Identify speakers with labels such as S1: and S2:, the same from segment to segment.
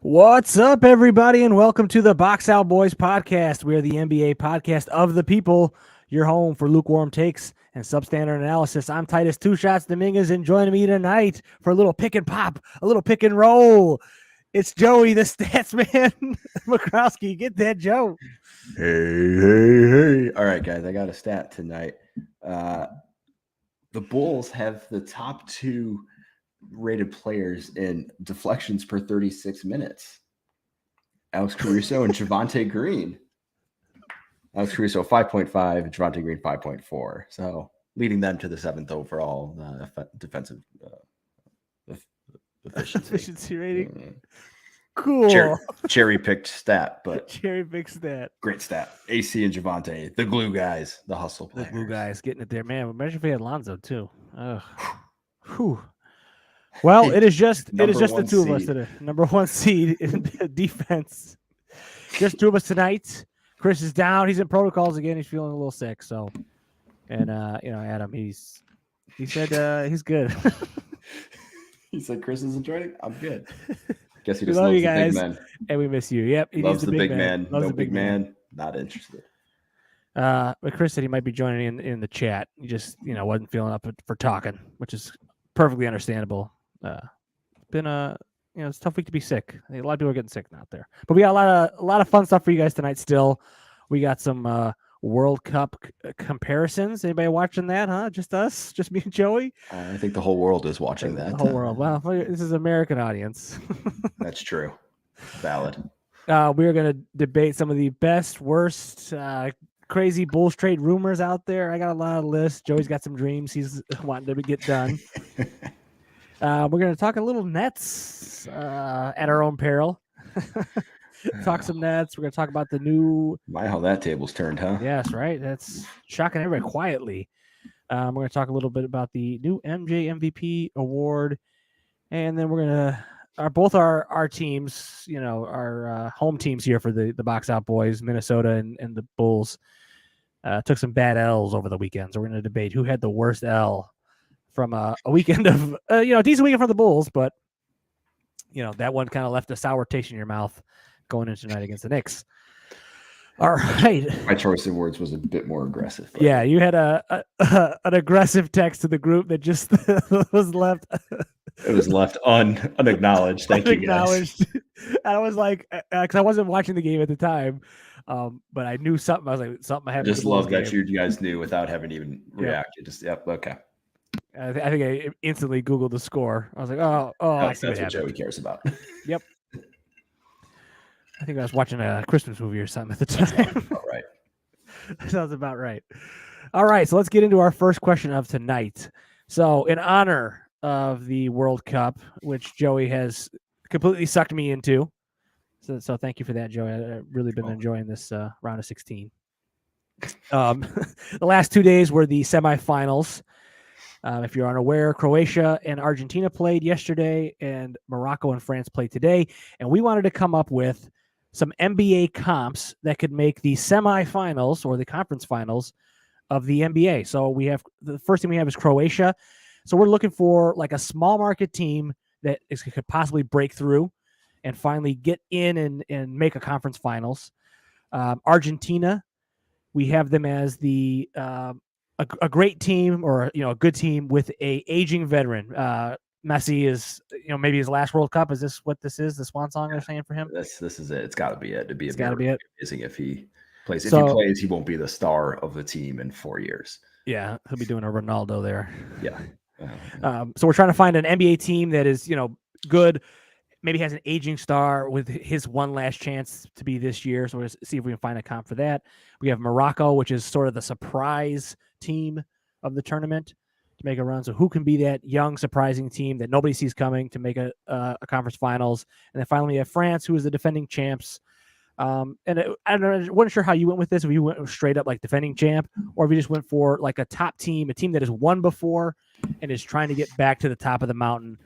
S1: What's up, everybody, and welcome to the Box Out Boys podcast. We are the NBA podcast of the people, your home for lukewarm takes and substandard analysis. I'm Titus Two Shots Dominguez, and joining me tonight for a little pick and pop, a little pick and roll, it's Joey, the stats man. McCrosky, get that, Joe.
S2: Hey. All right, guys, I got a stat tonight. The Bulls have the top two rated players in deflections per 36 minutes. Alex Caruso and Javonte Green. Alex Caruso 5.5 and Javonte Green 5.4. So leading them to the seventh overall defensive
S1: efficiency rating. Cool.
S2: Cherry picked stat, but
S1: cherry picked stat.
S2: Great stat. AC and Javonte, the glue guys, the hustle players.
S1: The glue guys getting it there, man. Imagine if we had Lonzo too. Whew. Well, it is just the two of us today. Number one seed in defense. Just two of us tonight. Chris is down. He's in protocols again. He's feeling a little sick. So, and Adam, he said he's good.
S2: He said Chris isn't joining. I'm good. Guess he just
S1: loves
S2: the
S1: guys,
S2: big man.
S1: And we miss you. Yep,
S2: he loves the big man. Loves the big man. Not interested.
S1: But Chris said he might be joining in the chat. He just wasn't feeling up for talking, which is perfectly understandable. Been it's a tough week to be sick. I think a lot of people are getting sick out there, but we got a lot of fun stuff for you guys tonight. Still, we got some World Cup comparisons. Anybody watching that? Huh? Just us? Just me and Joey?
S2: I think the whole world is watching that.
S1: The whole world. Well, this is an American audience.
S2: That's true. Valid.
S1: We are going to debate some of the best, worst, crazy Bulls trade rumors out there. I got a lot of lists. Joey's got some dreams he's wanting to get done. We're going to talk a little Nets at our own peril. Talk some Nets. We're going to talk about the new...
S2: how that table's turned, huh?
S1: Yes, right. That's shocking everybody quietly. We're going to talk a little bit about the new MJ MVP award. And then we're going to... both our teams, our home teams here for the Box Out Boys, Minnesota and the Bulls, took some bad L's over the weekend. So we're going to debate who had the worst L from a weekend of, a decent weekend for the Bulls, but, that one kind of left a sour taste in your mouth going into tonight against the Knicks. All right.
S2: My choice of words was a bit more aggressive.
S1: But... Yeah, you had an aggressive text to the group that just was left.
S2: It was left unacknowledged. Thank you, guys.
S1: I was like, because I wasn't watching the game at the time, but I knew something. I was like, something happened.
S2: I just love that you guys knew without having even reacted. Okay.
S1: I think I instantly Googled the score. I was like, oh, I see
S2: that's what Joey cares about.
S1: Yep. I think I was watching a Christmas movie or something at the time.
S2: All right.
S1: Sounds about right. All right, so let's get into our first question of tonight. So, in honor of the World Cup, which Joey has completely sucked me into, so thank you for that, Joey. I've really been enjoying this round of 16. The last 2 days were the semifinals. If you're unaware, Croatia and Argentina played yesterday, and Morocco and France played today. And we wanted to come up with some NBA comps that could make the semifinals or the conference finals of the NBA. So the first thing we have is Croatia. So we're looking for like a small market team that could possibly break through and finally get in and make a conference finals. Argentina, we have them as the a great team, or a good team with a aging veteran. Messi is maybe his last World Cup. Is this what this is? The swan song they're saying for him?
S2: This is it. It's got to be it.
S1: It's got to be it.
S2: Amazing if he plays. If he plays, he won't be the star of the team in 4 years.
S1: Yeah, he'll be doing a Ronaldo there.
S2: Yeah.
S1: So we're trying to find an NBA team that is good. Maybe has an aging star with his one last chance to be this year. So we'll see if we can find a comp for that. We have Morocco, which is sort of the surprise team of the tournament to make a run. So who can be that young, surprising team that nobody sees coming to make a conference finals? And then finally, we have France, who is the defending champs. I wasn't sure how you went with this. If you went straight up like defending champ, or if you just went for like a top team, a team that has won before and is trying to get back to the top of the mountain.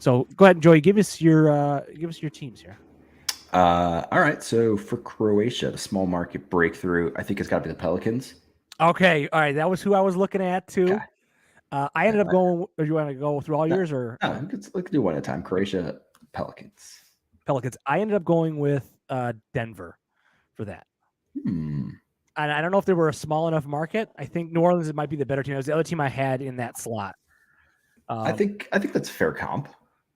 S1: So go ahead, Joey. Give us your teams here.
S2: All right. So for Croatia, the small market breakthrough, I think it's got to be the Pelicans.
S1: Okay. All right. That was who I was looking at too. Okay. I ended up going. Or you want to go through all yours, or
S2: no? Let's do one at a time. Croatia, Pelicans.
S1: Pelicans. I ended up going with Denver for that.
S2: Hmm.
S1: And I don't know if they were a small enough market. I think New Orleans might be the better team. It was the other team I had in that slot.
S2: I think that's fair comp.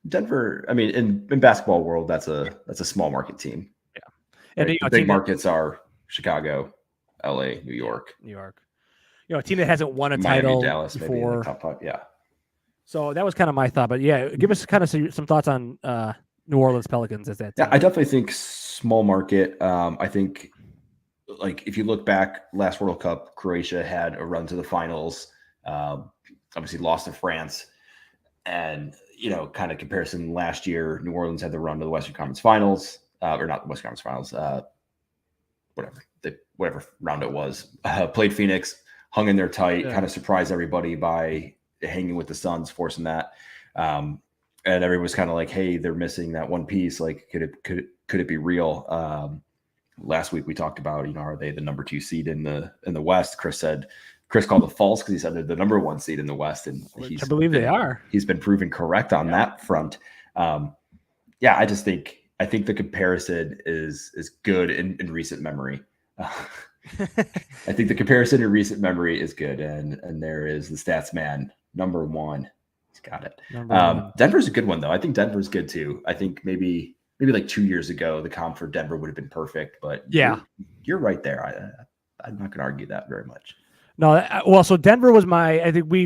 S2: Denver, I mean, in basketball world, that's a small market team.
S1: Yeah. And
S2: Right? The big markets are Chicago, LA, New York.
S1: New York. A team that hasn't won a
S2: Miami,
S1: title
S2: Dallas,
S1: before.
S2: maybe in the top 5. Yeah.
S1: So that was kind of my thought. But yeah, give us kind of some thoughts on New Orleans Pelicans as that team.
S2: Yeah, I definitely think small market. I think, like, if you look back, last World Cup, Croatia had a run to the finals. Obviously lost to France. And, kind of comparison last year, New Orleans had the run to the Western Conference Finals, or not the Western Conference Finals, whatever round it was. Played Phoenix, hung in there tight, kind of surprised everybody by hanging with the Suns, forcing that. And everyone was kind of like, hey, they're missing that one piece. Like, could it be real? Last week we talked about, are they the number 2 seed in the West? Chris called it false because he said they're the number 1 seed in the West, and
S1: I believe they are.
S2: He's been proven correct on that front. I think the comparison is good in recent memory. I think the comparison in recent memory is good, and there is the stats man, number 1. He's got it. Denver's a good one though. I think Denver's good too. I think maybe like 2 years ago, the comp for Denver would have been perfect, but you're right there. I'm not going to argue that very much.
S1: No, well, so Denver was I think we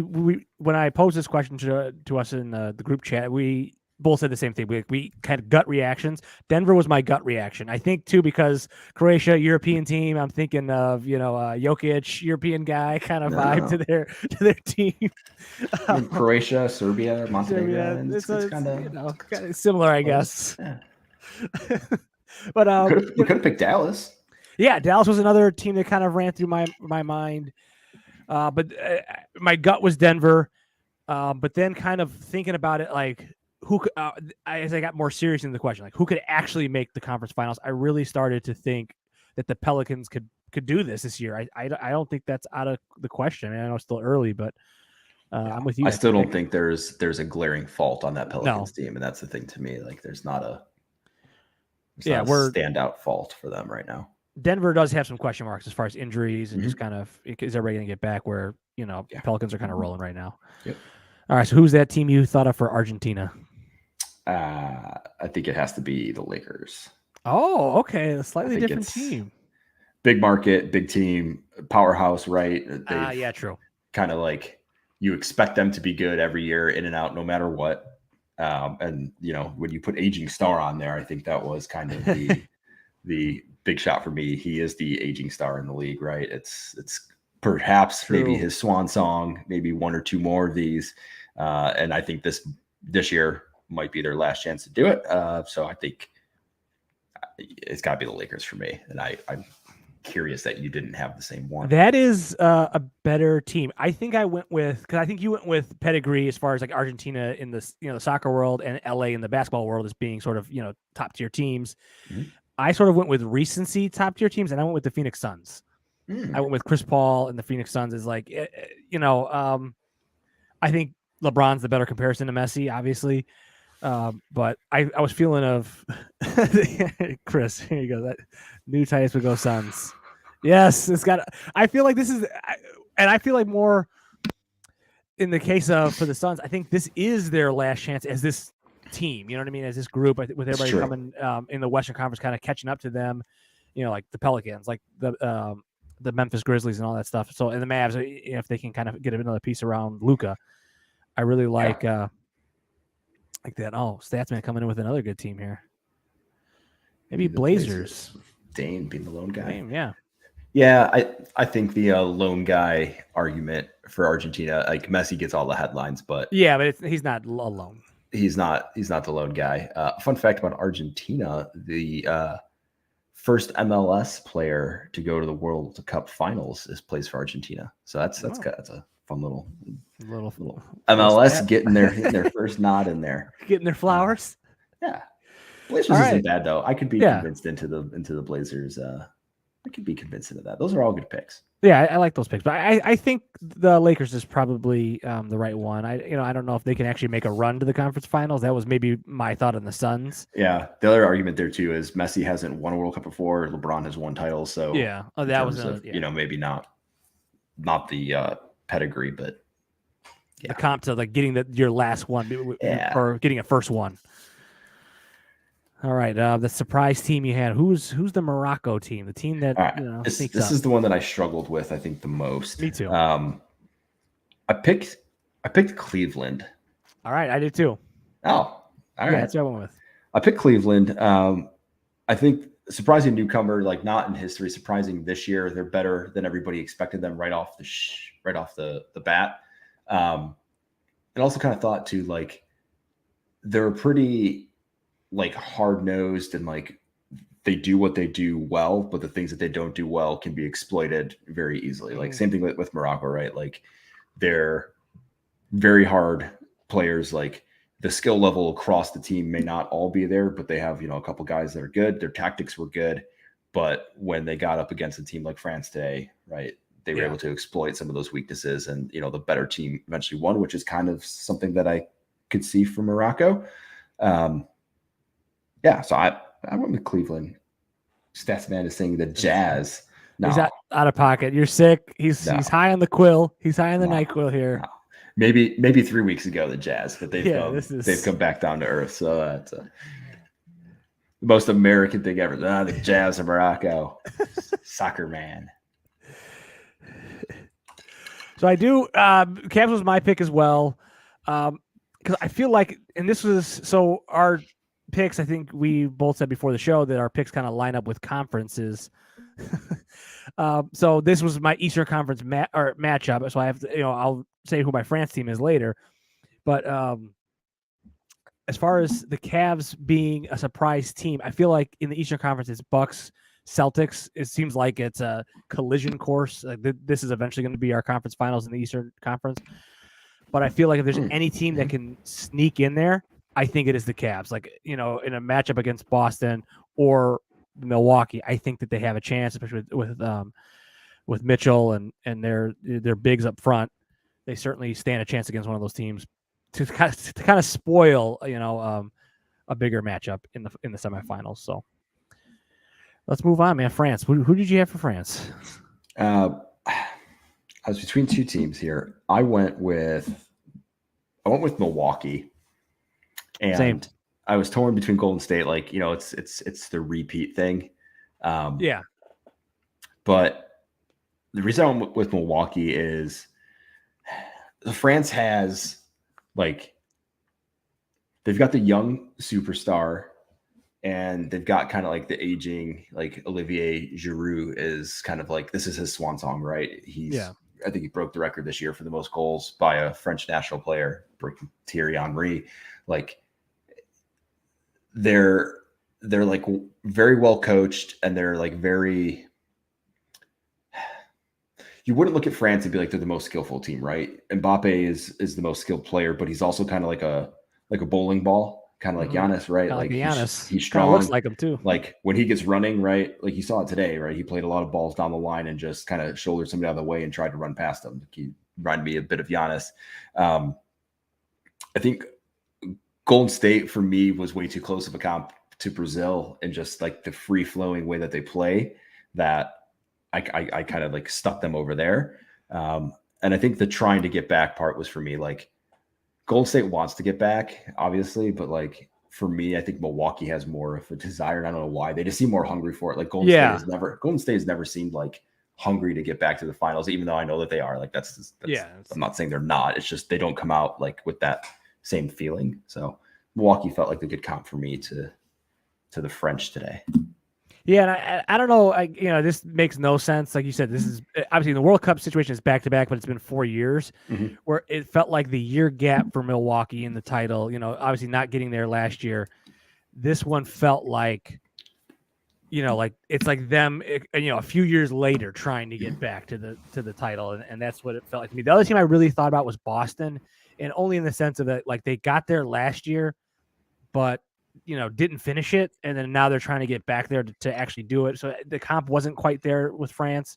S1: when I posed this question to us in the group chat, we both said the same thing. We kind of gut reactions. Denver was my gut reaction. I think too, because Croatia, European team, I'm thinking of, Jokic, European guy kind of vibe to their team.
S2: Croatia, Serbia, Montenegro.
S1: It's kind of kind of similar, I guess.
S2: Yeah.
S1: But
S2: we could have picked Dallas.
S1: Yeah, Dallas was another team that kind of ran through my mind. But my gut was Denver. But then kind of thinking about it, like who could, as I got more serious in the question, like who could actually make the conference finals, I really started to think that the Pelicans could do this year. I don't think that's out of the question. I mean, I know it's still early, but I'm with you.
S2: I still don't think there's a glaring fault on that Pelicans team, and that's the thing to me. Like, there's not a standout fault for them right now.
S1: Denver does have some question marks as far as injuries and just kind of, is everybody going to get back where, Pelicans are kind of rolling right now.
S2: Yep.
S1: All right. So who's that team you thought of for Argentina?
S2: I think it has to be the Lakers.
S1: Oh, okay. A slightly different team.
S2: Big market, big team, powerhouse, right?
S1: Yeah, true.
S2: Kind of like you expect them to be good every year, in and out, no matter what. And, when you put aging star on there, I think that was kind of the big shot for me. He is the aging star in the league, right? It's perhaps true. Maybe his swan song, maybe one or two more of these. And I think this year might be their last chance to do it. So I think it's got to be the Lakers for me. And I'm curious that you didn't have the same one.
S1: That is a better team. I think I went with, because I think you went with pedigree as far as like Argentina in the the soccer world and LA in the basketball world as being sort of top tier teams. Mm-hmm. I sort of went with recency top tier teams, and I went with the Phoenix Suns. I went with Chris Paul and the Phoenix Suns is like, I think LeBron's the better comparison to Messi, obviously. But I was feeling of Chris. Here you go. That new Titus would go Suns. Yes, it's got. I feel like this is, and I feel like more in the case of for the Suns. I think this is their last chance as this team. You know what I mean? As this group, with everybody coming in the Western Conference, kind of catching up to them. Like the Pelicans, like the Memphis Grizzlies, and all that stuff. So, and the Mavs, if they can kind of get another piece around Luka, I really like. Like that. Oh, Statsman coming in with another good team here. Maybe Blazers.
S2: Dane being the lone guy.
S1: Dane, yeah.
S2: Yeah, I think the lone guy argument for Argentina, like Messi gets all the headlines, but
S1: yeah, but he's not alone.
S2: He's not the lone guy. Fun fact about Argentina: the first MLS player to go to the World Cup Finals plays for Argentina. So that's a fun little MLS getting their first nod in there,
S1: getting their flowers.
S2: Yeah, Blazers isn't bad though. I could be convinced into the Blazers I could be convinced of that. Those are all good picks.
S1: Yeah, I like those picks, but I think the Lakers is probably the right one. I don't know if they can actually make a run to the conference finals. That was maybe my thought on the Suns.
S2: Yeah, the other argument there too is Messi hasn't won a World Cup before. LeBron has won titles, so
S1: Yeah,
S2: in
S1: that was
S2: terms of maybe not the pedigree, but
S1: the comp to like getting your last one or getting a first one. All right, the surprise team you had. Who's the Morocco team? The team that
S2: this
S1: up.
S2: is the one that I struggled with. I think the most.
S1: Me too.
S2: I picked Cleveland.
S1: All right, I did too.
S2: Oh, all right.
S1: That's what I went with.
S2: I picked Cleveland. I think surprising newcomer, like not in history, surprising this year. They're better than everybody expected them right off the bat. And also kind of thought too, like they're pretty like hard-nosed and like they do what they do well, but the things that they don't do well can be exploited very easily. Like same thing with Morocco, right? Like they're very hard players. Like the skill level across the team may not all be there, but they have, a couple guys that are good. Their tactics were good, but when they got up against a team like France today, right, they were able to exploit some of those weaknesses, and the better team eventually won, which is kind of something that I could see from Morocco. So I went with Cleveland. Statsman is saying the Jazz. No.
S1: He's out of pocket. You're sick. He's high on the quill. He's high on the NyQuil here.
S2: No. Maybe 3 weeks ago the Jazz, but they've come back down to earth. So that's the most American thing ever. The Jazz of Morocco, soccer man.
S1: So I do. Cavs was my pick as well, because I feel like, and this was so our picks. I think we both said before the show that our picks kind of line up with conferences. So this was my Eastern Conference matchup. So I have to, I'll say who my France team is later. But as far as the Cavs being a surprise team, I feel like in the Eastern Conference it's Bucks, Celtics. It seems like it's a collision course. This is eventually going to be our conference finals in the Eastern Conference. But I feel like if there's any team that can sneak in there, I think it is the Cavs. Like, in a matchup against Boston or Milwaukee, I think that they have a chance, especially with Mitchell and their bigs up front. They certainly stand a chance against one of those teams to kind of spoil, a bigger matchup in the semifinals. So let's move on, man. France. Who did you have for France?
S2: I was between two teams here. I went with Milwaukee. And
S1: Same.
S2: I was torn between Golden State. Like, it's the repeat thing. But the reason I went with Milwaukee is France has, like, they've got the young superstar and they've got kind of like the aging, like Olivier Giroud is kind of like, this is his swan song, right? I think he broke the record this year for the most goals by a French national player, breaking Thierry Henry. Like, they're like very well coached, and they're like very, you wouldn't look at France and be like they're the most skillful team, right? Mbappe is the most skilled player, but he's also kind of like a bowling ball, kind of like Giannis, right?
S1: Like Giannis.
S2: He's strong.
S1: Looks like him too.
S2: Like when he gets running, right? Like you saw it today, right? He played a lot of balls down the line and just kind of shouldered somebody out of the way and tried to run past them. He reminded me a bit of Giannis. I think Golden State for me was way too close of a comp to Brazil, and just like the free flowing way that they play, that I kind of like stuck them over there. And I think the trying to get back part was for me, like Golden State wants to get back, obviously, but like for me, I think Milwaukee has more of a desire. And I don't know why. They just seem more hungry for it. Like Golden State has never seemed like hungry to get back to the finals, even though I know that they are. Like that's I'm not saying they're not. It's just they don't come out like with that same feeling. So Milwaukee felt like a good comp for me to the French today.
S1: Yeah, and I don't know. This makes no sense. Like you said, this is obviously the World Cup situation is back to back, but it's been 4 years where it felt like the year gap for Milwaukee in the title. Obviously not getting there last year. This one felt like, like it's like them, a few years later trying to get back to the title, and that's what it felt like to me. The other team I really thought about was Boston, and only in the sense of that, like they got there last year, but didn't finish it, and then now they're trying to get back there to actually do it. So the comp wasn't quite there with France,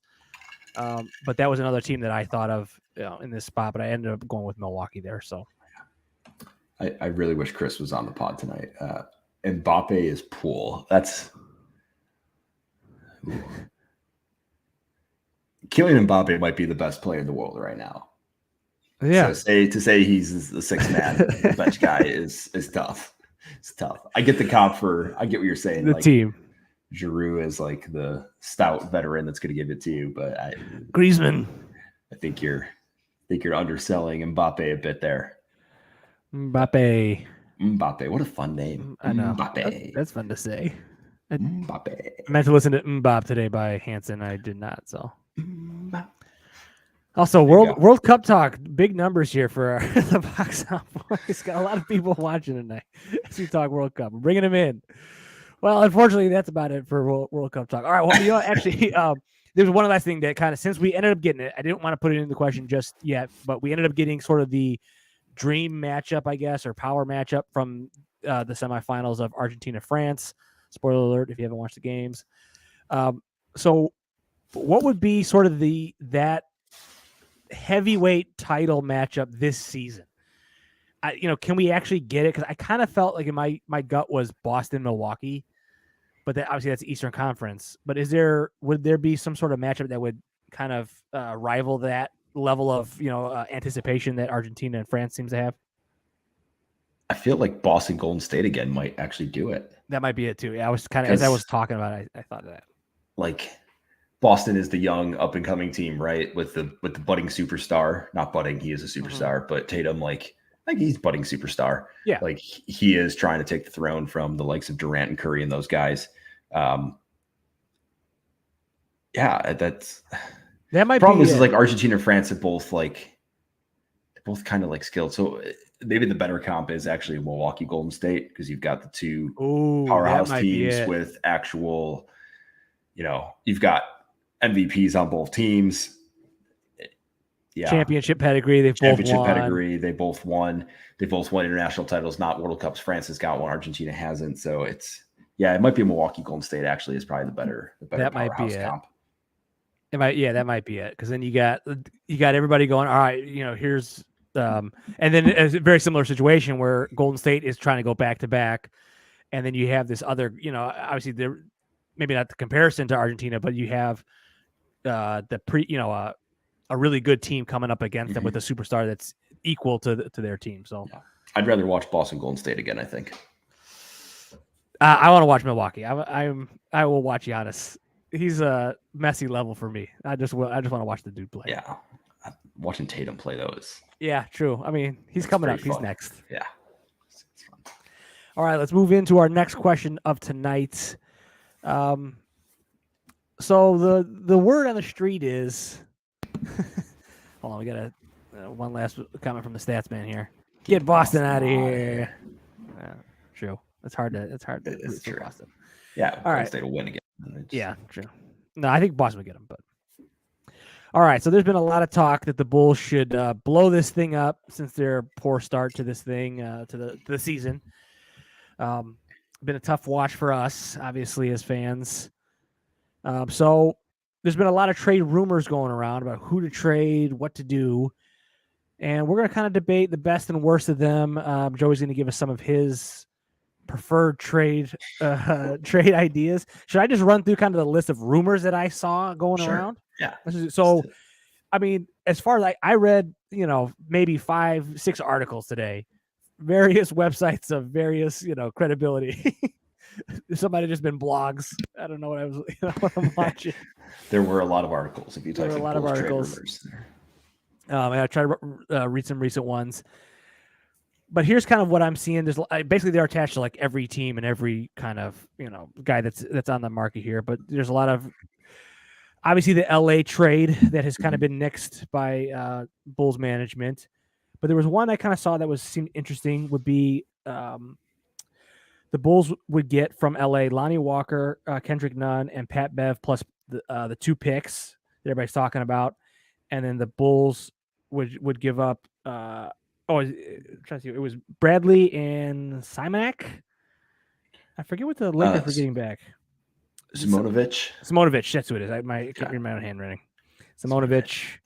S1: but that was another team that I thought of in this spot, but I ended up going with Milwaukee there. So
S2: I really wish Chris was on the pod tonight. Mbappe is pool. That's Kylian Mbappe might be the best player in the world right now.
S1: yeah,
S2: So to say he's the sixth man bench guy is tough. It's tough. I get the comp I get what you're saying.
S1: The team.
S2: Giroud is like the stout veteran that's going to give it to you, but
S1: Griezmann.
S2: I think you're underselling Mbappe a bit there.
S1: Mbappe.
S2: What a fun name.
S1: I know.
S2: Mbappe.
S1: That's fun to say.
S2: Mbappe.
S1: I meant to listen to Mbop today by Hanson. I did not. So. Also, World Cup talk. Big numbers here for the Box Out Boys. Got a lot of people watching tonight as we talk World Cup. We're bringing them in. Well, unfortunately, that's about it for World Cup talk. All right. Well, actually, there's one last thing that kind of, since we ended up getting it, I didn't want to put it in the question just yet, but we ended up getting sort of the dream matchup, I guess, or power matchup from the semifinals of Argentina-France. Spoiler alert if you haven't watched the games. So what would be sort of that heavyweight title matchup this season? Can we actually get it? Because I kind of felt like my gut was Boston-Milwaukee, but obviously that's Eastern Conference. But would there be some sort of matchup that would kind of rival that level of anticipation that Argentina and France seems to have?
S2: I feel like Boston Golden State again might actually do it.
S1: That might be it too. Yeah, I was kind of, as I was talking about it, I thought of that.
S2: Like Boston is the young up and coming team, right? With the budding superstar, not budding, he is a superstar, but Tatum, like he's budding superstar.
S1: Yeah.
S2: Like he is trying to take the throne from the likes of Durant and Curry and those guys.
S1: That might
S2: problem
S1: be
S2: is like Argentina and France are both kind of like skilled. So maybe the better comp is actually Milwaukee Golden State, because you've got the two powerhouse teams with actual, you've got MVPs on both teams. Yeah.
S1: Championship pedigree. They
S2: both won. They both won international titles, not World Cups. France has got one. Argentina hasn't. So it might be Milwaukee Golden State actually is probably the better
S1: that
S2: powerhouse
S1: might be
S2: comp.
S1: That might be it. Because then you got everybody going, all right, here's and then it's a very similar situation where Golden State is trying to go back to back, and then you have this other, obviously they're maybe not the comparison to Argentina, but you have a really good team coming up against them with a superstar that's equal to their team. So
S2: I'd rather watch Boston Golden State again, I think.
S1: I want to watch Milwaukee. I will watch Giannis. He's a messy level for me. I just want to watch the dude play.
S2: Yeah. Watching Tatum play though is
S1: true. I mean, he's coming up. Fun. He's next.
S2: Yeah.
S1: It's fun. All right, let's move into our next question of tonight. So the word on the street is hold on, we got one last comment from the stats man here. Get Boston out of here. True. It's hard to
S2: it's true.
S1: Boston.
S2: Yeah.
S1: All right.
S2: State will win again.
S1: Yeah, true. No, I think Boston would get them, but all right. So there's been a lot of talk that the Bulls should blow this thing up since their poor start to this thing to the season. Been a tough watch for us, obviously, as fans. So there's been a lot of trade rumors going around about who to trade, what to do. And we're going to kind of debate the best and worst of them. Joey's going to give us some of his preferred trade ideas. Should I just run through kind of the list of rumors that I saw going around?
S2: Yeah.
S1: So, I mean, as far as I read, maybe 5-6 articles today, various websites of various, credibility. Somebody just been blogs. I don't know what I was what I'm watching.
S2: There were a lot of articles. If you type in a lot of
S1: articles. I tried to read some recent ones. But here's kind of what I'm seeing. There's basically they're attached to like every team and every kind of guy that's on the market here. But there's a lot of obviously the LA trade that has kind of been nixed by Bulls management. But there was one I kind of saw that seemed interesting. Would be the Bulls would get from LA Lonnie Walker, Kendrick Nunn, and Pat Bev plus the 2 picks that everybody's talking about, and then the Bulls would give up. I'm trying to see. It was Bradley and Simonak. I forget what the Lakers were getting back.
S2: Simonovic.
S1: Simonovic, that's who it is. I can't read my own handwriting. Simonovic.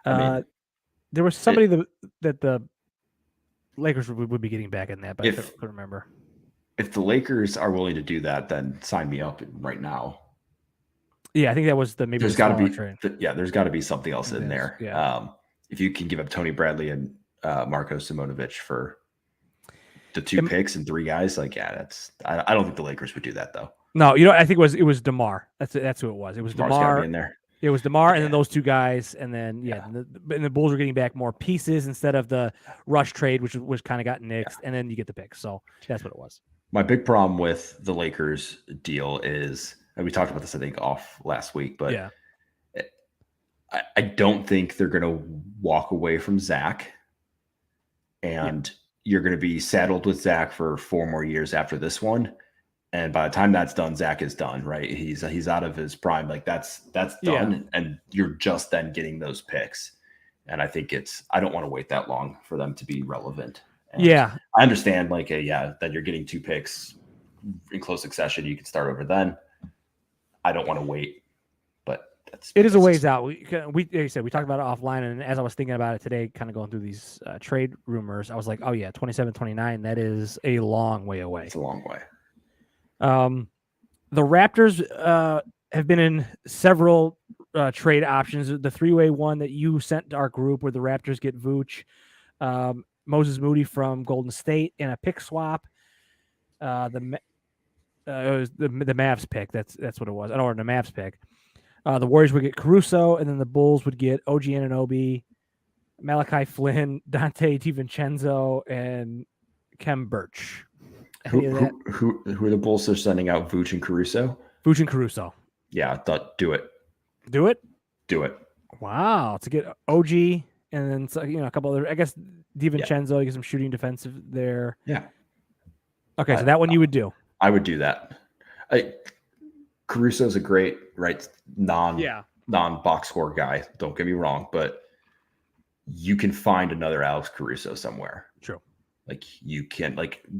S1: There was somebody that the Lakers would be getting back in that, but I couldn't remember.
S2: If the Lakers are willing to do that, then sign me up right now.
S1: Yeah, I think that was there's
S2: got to be there's got to be something else in there.
S1: Yeah.
S2: If you can give up Tony Bradley and Marko Simonovic for the 2 picks and 3 guys, like that's I don't think the Lakers would do that though.
S1: No, I think it was DeMar. That's who it was. It was DeMar
S2: in there.
S1: It was DeMar and then those 2 guys, and then and the Bulls were getting back more pieces instead of the rush trade, which kind of got nixed, and then you get the picks. So that's what it was.
S2: My big problem with the Lakers deal is, and we talked about this I think off last week, but I don't think they're going to walk away from Zach, and you're going to be saddled with Zach for 4 more years after this one. And by the time that's done, Zach is done, right? He's out of his prime. Like that's done. And you're just then getting those picks. And I think I don't want to wait that long for them to be relevant. And I understand then you're getting 2 picks in close succession. You can start over then. I don't want to wait, but
S1: it is a ways out. We like I said, we talked about it offline. And as I was thinking about it today, kind of going through these trade rumors, I was like, oh yeah, 27, 29, that is a long way away.
S2: It's a long way.
S1: The Raptors have been in several trade options. The 3-way one that you sent to our group where the Raptors get Vooch, Moses Moody from Golden State, and a pick swap. It was the Mavs pick. That's what it was. I don't know, the Mavs pick. The Warriors would get Caruso, and then the Bulls would get OG Anunoby, Malachi Flynn, Dante DiVincenzo, and Kem Birch.
S2: Who are the Bulls are sending out? Vooch and Caruso?
S1: Vooch and Caruso.
S2: Yeah, I thought do it.
S1: Do it?
S2: Do it.
S1: Wow. To get OG and then a couple other, I guess DiVincenzo, you get some shooting defensive there.
S2: Yeah.
S1: Okay, so that one you would do.
S2: I would do that. Caruso's a great non-box score guy. Don't get me wrong, but you can find another Alex Caruso somewhere.
S1: True.
S2: You can,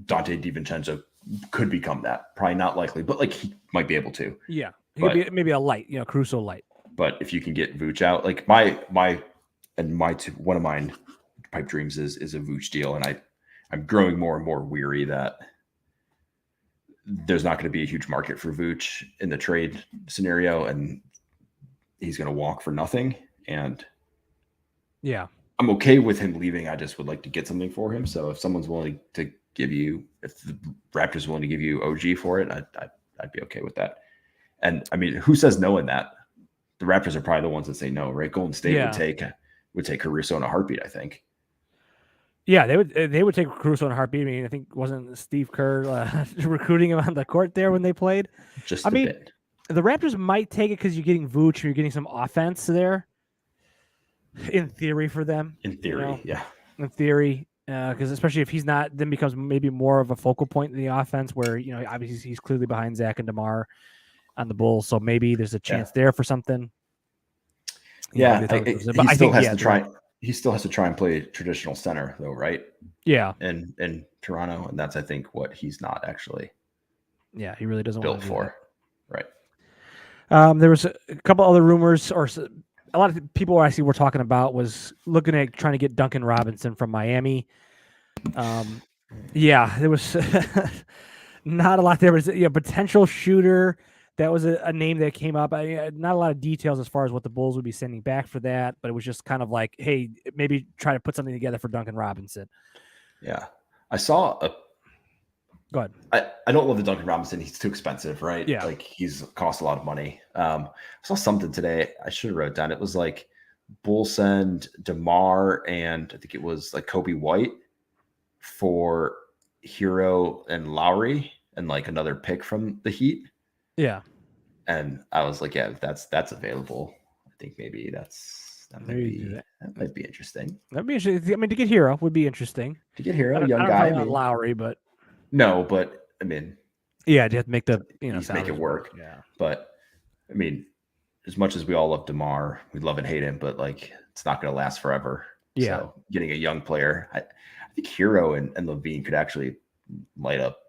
S2: Dante DiVincenzo could become that. Probably not likely, but he might be able to.
S1: Yeah, he could be maybe a light, Caruso light.
S2: But if you can get Vooch out, one of my pipe dreams is a Vooch deal, and I'm growing more and more weary that there's not going to be a huge market for Vooch in the trade scenario, and he's going to walk for nothing. And I'm okay with him leaving. I just would like to get something for him. So if someone's willing to if the Raptors are willing to give you OG for it, I'd be okay with that. And I mean, who says no in that? The Raptors are probably the ones that say no, right? Golden State would take Caruso in a heartbeat, I think.
S1: Yeah, they would take Caruso in a heartbeat. I mean, I think wasn't Steve Kerr recruiting him on the court there when they played?
S2: Just a bit.
S1: The Raptors might take it because you're getting Vooch, you're getting some offense there. In theory for them.
S2: In theory, yeah.
S1: In theory, because especially if he's not, then becomes maybe more of a focal point in the offense where, obviously he's clearly behind Zach and DeMar on the Bulls. So maybe there's a chance there for something.
S2: Yeah. He still has to try and play traditional center though, right?
S1: Yeah.
S2: In Toronto. And that's, I think, what he's not actually.
S1: Yeah. He really doesn't
S2: built
S1: want to
S2: for. Right.
S1: There was a couple other rumors or a lot of people I see were talking about was looking at trying to get Duncan Robinson from Miami. There was not a lot there. Was potential shooter. That was a name that came up. Not a lot of details as far as what the Bulls would be sending back for that, but it was just kind of like, hey, maybe try to put something together for Duncan Robinson.
S2: Yeah. I saw
S1: Go ahead.
S2: I don't love the Duncan Robinson. He's too expensive, right?
S1: Yeah.
S2: He's cost a lot of money. I saw something today. I should have wrote down. It was Bulls send DeMar and I think it was Kobe White for Hero and Lowry and another pick from the Heat.
S1: Yeah.
S2: And I was like, yeah, if that's available, I think maybe that might be interesting.
S1: That'd be interesting. I mean, to get Hero would be interesting.
S2: To get Hero,
S1: young
S2: guy.
S1: Not Lowry, but
S2: no, but I mean,
S1: yeah, you have to make the
S2: make it work.
S1: Yeah,
S2: but I mean, as much as we all love DeMar, we love and hate him, but it's not going to last forever.
S1: Yeah,
S2: so getting a young player, I think Hero and Levine could actually light up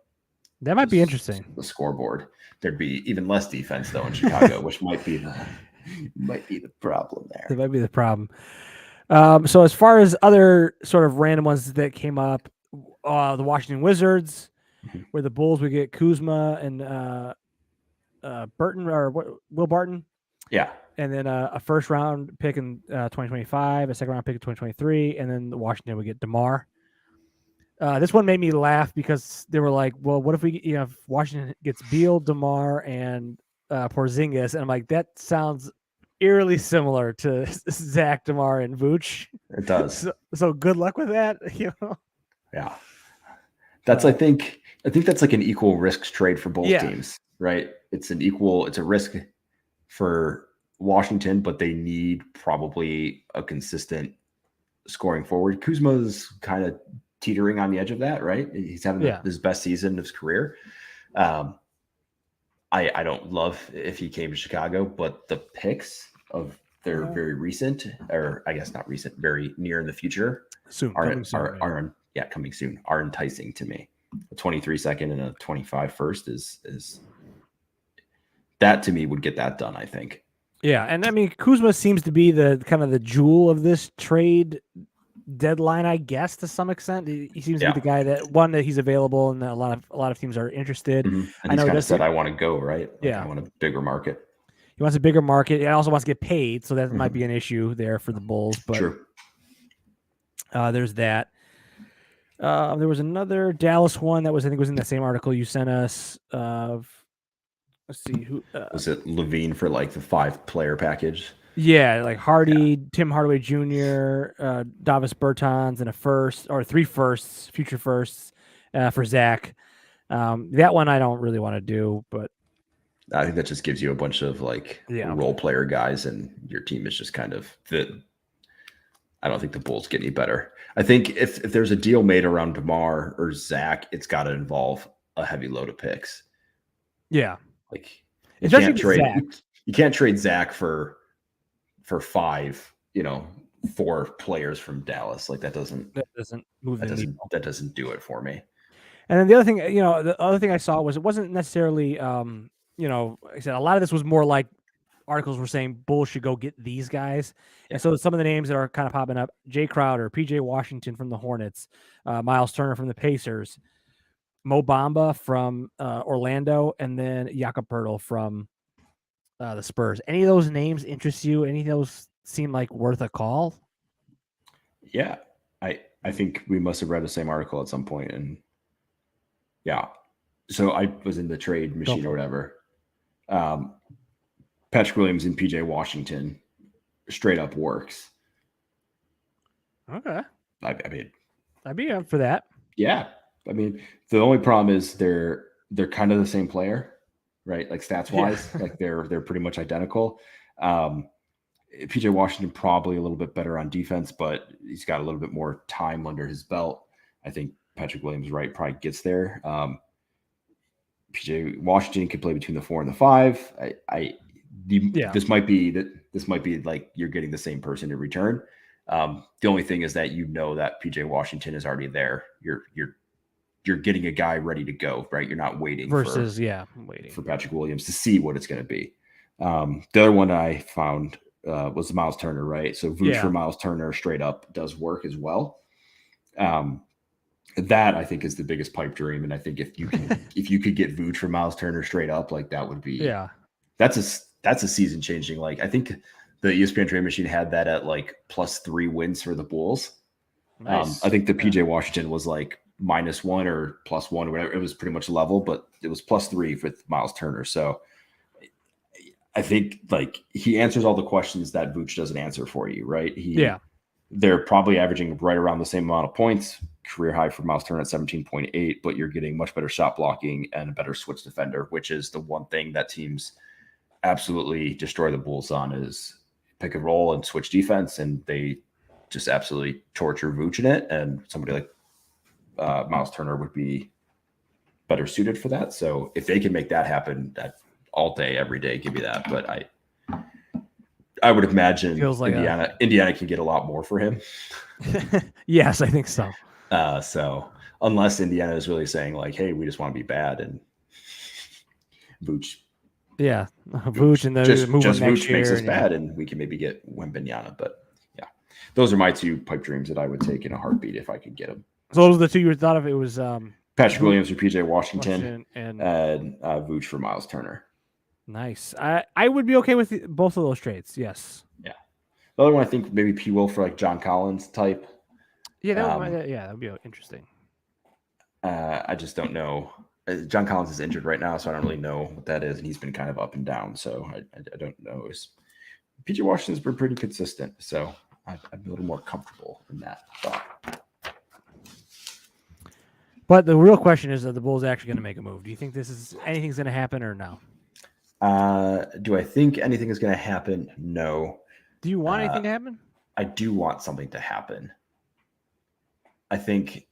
S1: That might be interesting.
S2: The scoreboard. There'd be even less defense though in Chicago, which might be the problem there.
S1: That might be the problem. So as far as other sort of random ones that came up, the Washington Wizards, where the Bulls would get Kuzma and Burton or Will Barton.
S2: Yeah.
S1: And then a first round pick in 2025, a second round pick in 2023, and then Washington would get DeMar. This one made me laugh because they were like, well, what if if Washington gets Beal, DeMar, and Porzingis? And I'm like, that sounds eerily similar to Zach, DeMar, and Vooch.
S2: It does.
S1: So good luck with that.
S2: Yeah. That's I think that's like an equal risk trade for both teams, right? It's a risk for Washington, but they need probably a consistent scoring forward. Kuzma's kind of teetering on the edge of that, right? He's having his best season of his career. I don't love if he came to Chicago, but the picks of their very recent, or I guess not recent, very near in the future, coming soon, are enticing to me. A 23 second and a 25 first is that to me would get that done, I think.
S1: Yeah, and I mean Kuzma seems to be the kind of the jewel of this trade deadline, I guess, to some extent. He seems to be the guy that he's available, and a lot of teams are interested.
S2: Mm-hmm. And he's kind of said, "I want to go," right? I want a bigger market.
S1: He wants a bigger market. He also wants to get paid, so that might be an issue there for the Bulls. But
S2: true.
S1: There's that. There was another Dallas one that was, I think, was in the same article you sent us. Let's see who
S2: was it. Levine for like the 5-player package.
S1: Yeah, like Hardy, Tim Hardaway Jr., Davis Bertans, and a first or 3 firsts, future firsts for Zach. That one I don't really want to do, but
S2: I think that just gives you a bunch of like role player guys, and your team is just kind of fit. I don't think the Bulls get any better. I think if there's a deal made around DeMar or Zach, it's got to involve a heavy load of picks.
S1: Yeah,
S2: like
S1: you
S2: can't trade Zach for 5, 4 players from Dallas. Like that doesn't
S1: move the needle.
S2: That doesn't do it for me.
S1: And then the other thing, the other thing I saw was it wasn't necessarily, like I said, a lot of this was more like articles were saying Bulls should go get these guys. And so some of the names that are kind of popping up: Jay Crowder, PJ Washington from the Hornets, Miles Turner from the Pacers, Mo Bamba from Orlando, and then Jakob Poeltl from the Spurs. Any of those names interest you? Any of those seem like worth a call?
S2: Yeah, I think we must have read the same article at some point, and so I was in the trade machine or whatever. Patrick Williams and PJ Washington straight up works.
S1: Okay,
S2: I mean,
S1: I'd be up for that. Yeah,
S2: I mean, the only problem is they're kind of the same player, right? Like stats wise, like they're pretty much identical. PJ Washington probably a little bit better on defense, but he's got a little bit more time under his belt. I think Patrick Williams probably gets there. PJ Washington could play between the 4 and the 5. This might be like you're getting the same person in return. The only thing is that that PJ Washington is already there. You're getting a guy ready to go, right? You're not waiting
S1: for
S2: Patrick Williams to see what it's going to be. The other one I found was Miles Turner, right? So Vooch for Miles Turner straight up does work as well. That I think is the biggest pipe dream, and I think if you could get Vooch for Miles Turner straight up, like that would be that's a season changing. Like I think the ESPN trade machine had that at like +3 wins for the Bulls. Nice. I think the PJ Washington was like -1 or +1 or whatever. It was pretty much level, but it was +3 with Miles Turner. So I think like he answers all the questions that Vooch doesn't answer for you, right? They're probably averaging right around the same amount of points, career high for Miles Turner at 17.8, but you're getting much better shot blocking and a better switch defender, which is the one thing that teams absolutely destroy the Bulls on is pick and roll and switch defense. And they just absolutely torture Vooch in it. And somebody like Miles Turner would be better suited for that. So if they can make that happen, that all day, every day, give me that. But I would imagine Indiana can get a lot more for him.
S1: Yes, I think so.
S2: So unless Indiana is really saying like, "Hey, we just want to be bad," and Vooch,
S1: Yeah, Vooch and the
S2: just
S1: move him next
S2: Vooch
S1: year.
S2: makes us
S1: and yeah.
S2: bad, and we can maybe get Wembanyama. But yeah, those are my two pipe dreams that I would take in a heartbeat if I could get them.
S1: So those are the two you thought of. It was
S2: Patrick
S1: Vooch,
S2: Williams for PJ Washington,
S1: and
S2: and Vooch for Miles Turner.
S1: nice. I would be okay with both of those trades. Yes.
S2: Yeah. The other one, I think maybe P. Will for like John Collins type.
S1: Yeah, that would be interesting.
S2: I just don't know. John Collins is injured right now, so I don't really know what that is, and he's been kind of up and down. So I don't know. PJ Washington's been pretty consistent, so I'd be a little more comfortable in that thought.
S1: But the real question is, are the Bulls actually going to make a move? Do you think anything's going to happen or no?
S2: Do I think anything is going to happen? No.
S1: Do you want anything to happen?
S2: I do want something to happen. I think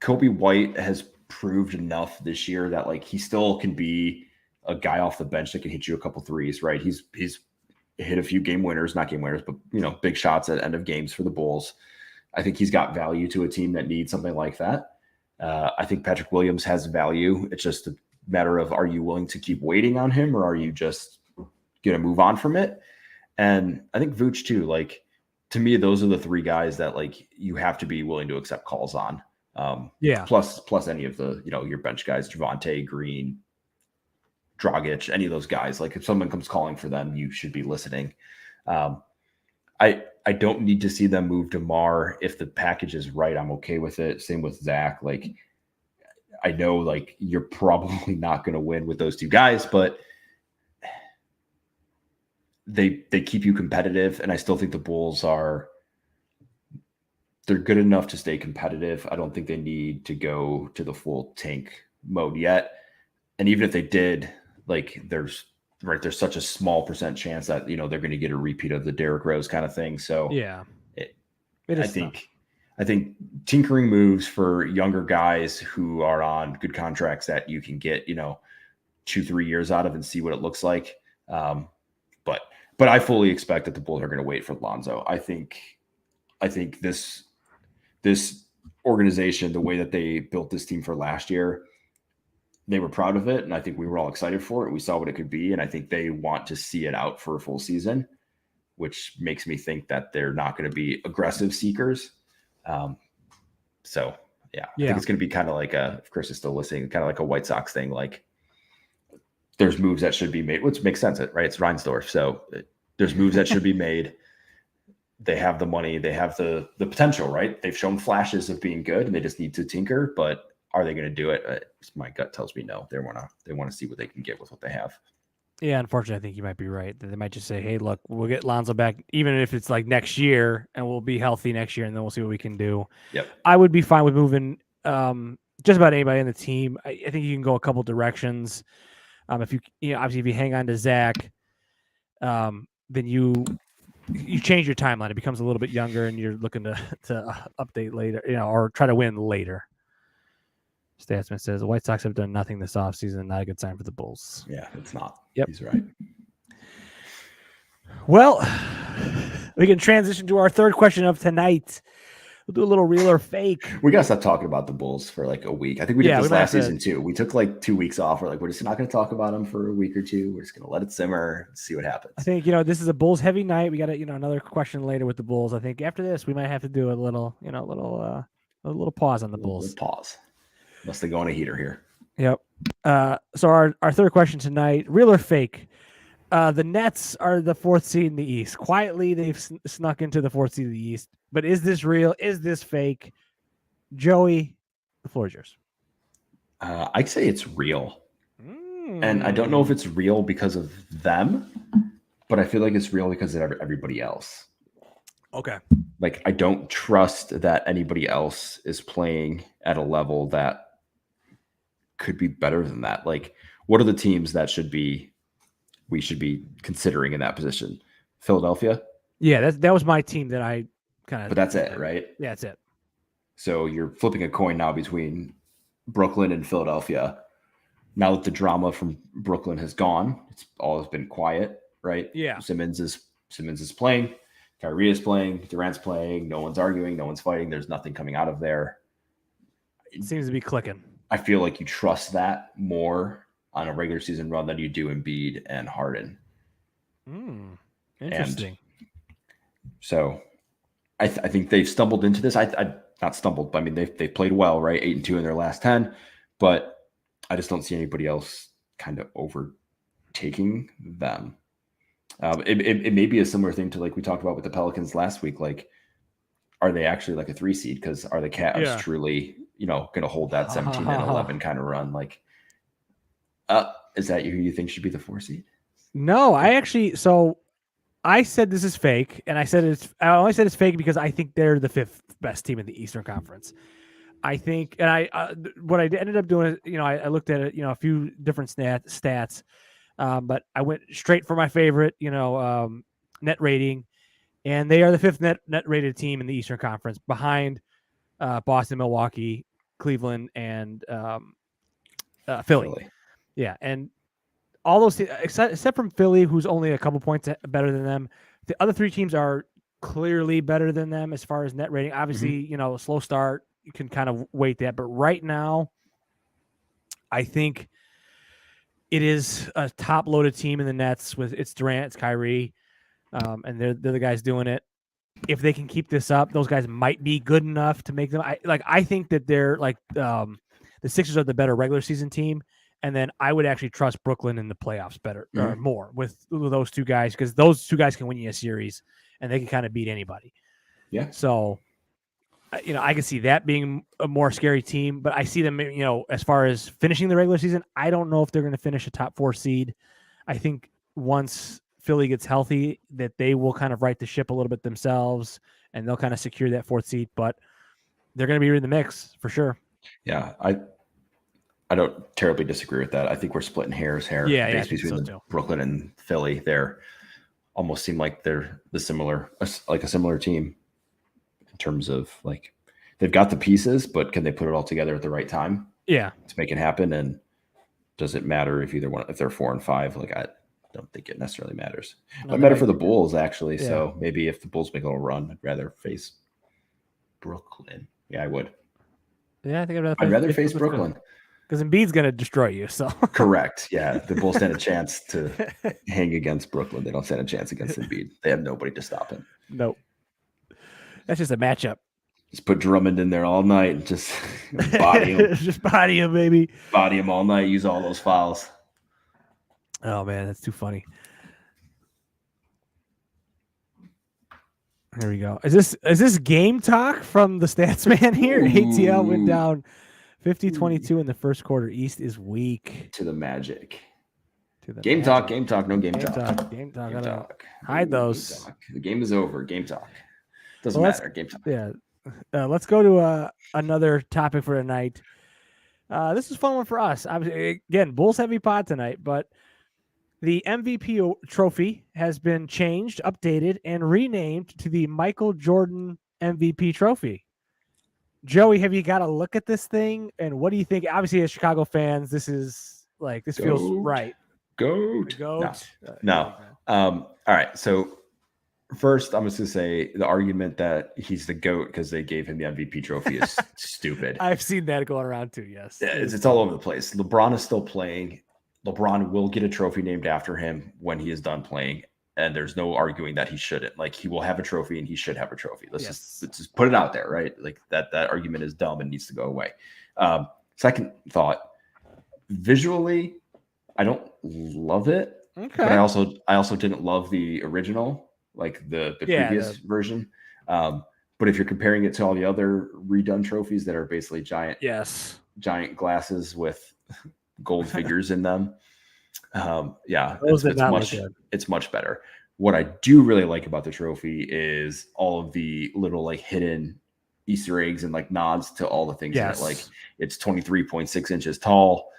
S2: Kobe White has proved enough this year that like he still can be a guy off the bench that can hit you a couple threes, right? He's hit a few not game winners, but big shots at end of games for the Bulls. I think he's got value to a team that needs something like that. I think Patrick Williams has value. It's just a matter of, are you willing to keep waiting on him, or are you just going to move on from it? And I think Vooch too, like, to me, those are the three guys that like you have to be willing to accept calls on. Plus any of the, your bench guys, Javonte, Green, Dragic, any of those guys. Like if someone comes calling for them, you should be listening. I don't need to see them move DeMar. If the package is right, I'm okay with it. Same with Zach. Like I know like you're probably not going to win with those two guys, but they keep you competitive. And I still think the Bulls they're good enough to stay competitive. I don't think they need to go to the full tank mode yet. And even if they did, like there's such a small percent chance that, they're going to get a repeat of the Derrick Rose kind of thing. So
S1: yeah,
S2: I think tinkering moves for younger guys who are on good contracts that you can get, 2-3 years out of and see what it looks like. But I fully expect that the Bulls are going to wait for Lonzo. I think this organization, the way that they built this team for last year, they were proud of it. And I think we were all excited for it. We saw what it could be. And I think they want to see it out for a full season, which makes me think that they're not going to be aggressive seekers. I think it's going to be kind of like if Chris is still listening, kind of like a White Sox thing. Like there's moves that should be made, which makes sense, right? It's Reinsdorf. So there's moves that should be made. They have the money, they have the potential, right? They've shown flashes of being good and they just need to tinker, but are they going to do it? My gut tells me no. They want to see what they can get with what they have.
S1: Yeah, unfortunately, I think you might be right. They might just say, hey, look, we'll get Lonzo back, even if it's like next year, and we'll be healthy next year, and then we'll see what we can do.
S2: Yep.
S1: I would be fine with moving just about anybody in the team. I think you can go a couple directions. If obviously if you hang on to Zach, then you change your timeline. It becomes a little bit younger, and you're looking to update later, or try to win later. Statsman says the White Sox have done nothing this offseason. Not a good sign for the Bulls.
S2: Yeah, it's not.
S1: Yep.
S2: He's right.
S1: Well, we can transition to our third question of tonight. We'll do a little real or fake.
S2: We got to stop talking about the Bulls for like a week. I think we did this last season too. We took like 2 weeks off. We're just not going to talk about them for a week or two. We're just going to let it simmer and see what happens.
S1: I think, this is a Bulls heavy night. We got another question later with the Bulls. I think after this, we might have to do a little pause on the Bulls.
S2: Pause. Unless they go on a heater here.
S1: Yep. So our third question tonight, real or fake? The Nets are the 4th seed in the East. Quietly, they've snuck into the 4th seed of the East. But is this real? Is this fake? Joey, the floor is yours.
S2: I'd say it's real. And I don't know if it's real because of them, but I feel like it's real because of everybody else.
S1: Okay.
S2: Like, I don't trust that anybody else is playing at a level that could be better than that. Like, what are the teams that we should be considering in that position? Philadelphia?
S1: Yeah, that was my team that I kind of.
S2: But that's it, right?
S1: Yeah, that's it.
S2: So you're flipping a coin now between Brooklyn and Philadelphia. Now that the drama from Brooklyn has gone, it's always been quiet, right?
S1: Yeah.
S2: Simmons is playing, Kyrie is playing, Durant's playing. No one's arguing, no one's fighting. There's nothing coming out of there.
S1: seems to be clicking.
S2: I feel like you trust that more on a regular season run than you do Embiid and Harden.
S1: Interesting.
S2: And so I think they've stumbled into this. I not stumbled, but I mean they've played well, right? 8-2 in their last 10, but I just don't see anybody else kind of overtaking them. It may be a similar thing to like we talked about with the Pelicans last week. Like, are they actually like a 3 seed? Because are the Cavs truly, going to hold that 17 and 11 kind of run? Like, is that who you think should be the 4 seed?
S1: No, I said this is fake, and I only said it's fake because I think they're the 5th best team in the Eastern Conference. I think, and what I ended up doing is, I looked at it, a few different stats, but I went straight for my favorite, net rating, and they are the 5th net rated team in the Eastern Conference, behind Boston, Milwaukee, Cleveland, and Philly. Yeah, and all those, except from Philly, who's only a couple points better than them, the other 3 teams are clearly better than them as far as net rating. Obviously, a slow start, you can kind of weight that, but right now, I think it is a top-loaded team in the Nets with it's Durant, it's Kyrie, and they're the guys doing it. If they can keep this up, those guys might be good enough to make them. I think that they're like the Sixers are the better regular season team, and then I would actually trust Brooklyn in the playoffs better or more with those 2 guys, because those 2 guys can win you a series and they can kind of beat anybody.
S2: Yeah.
S1: So, I can see that being a more scary team, but I see them, as far as finishing the regular season, I don't know if they're going to finish a top 4 seed. I think once Philly gets healthy, that they will kind of right the ship a little bit themselves, and they'll kind of secure that 4th seed, but they're going to be in the mix for sure.
S2: Yeah. I don't terribly disagree with that. I think we're splitting hairs here. Between Brooklyn and Philly. They're almost seem like they're a similar team in terms of like they've got the pieces, but can they put it all together at the right time?
S1: Yeah,
S2: to make it happen. And does it matter if if they're 4 and 5? Like, I don't think it necessarily matters. But matter for the Bulls actually. Yeah. So maybe if the Bulls make a little run, I'd rather face Brooklyn. Yeah, I would.
S1: Yeah, I think
S2: I'd rather face Brooklyn.
S1: Because Embiid's going to destroy you. So
S2: correct. Yeah, the Bulls stand a chance to hang against Brooklyn. They don't stand a chance against Embiid. They have nobody to stop him.
S1: Nope. That's just a matchup.
S2: Just put Drummond in there all night and just body him.
S1: Just body him, baby.
S2: Body him all night. Use all those fouls.
S1: Oh man, that's too funny. There we go. Is this game talk from the stats man here? Ooh. ATL went down 50-22 in the first quarter. East is weak.
S2: To the Magic. Game talk. No game talk.
S1: Game talk. Hide those.
S2: The game is over. Game talk. Doesn't matter. Game talk.
S1: Yeah. Let's go to another topic for tonight. This is a fun one for us. Obviously, again, Bulls heavy pod tonight, but the MVP trophy has been changed, updated, and renamed to the Michael Jordan MVP trophy. Joey, have you got a look at this thing? And what do you think? Obviously, as Chicago fans, this feels right.
S2: Goat. No. All right. So first, I'm just going to say the argument that he's the GOAT because they gave him the MVP trophy is stupid.
S1: I've seen that going around too, yes.
S2: It's all over the place. LeBron is still playing. LeBron will get a trophy named after him when he is done playing, and there's no arguing that he shouldn't. Like, he will have a trophy and he should have a trophy. Let's just put it out there, right? Like, that argument is dumb and needs to go away. Second thought, visually, I don't love it. Okay. But I also didn't love the original, like the previous version. But if you're comparing it to all the other redone trophies that are basically giant glasses with gold figures in them, it's much better. What I do really like about the trophy is all of the little like hidden Easter eggs and like nods to all the things that, like, it's 23.6 inches tall.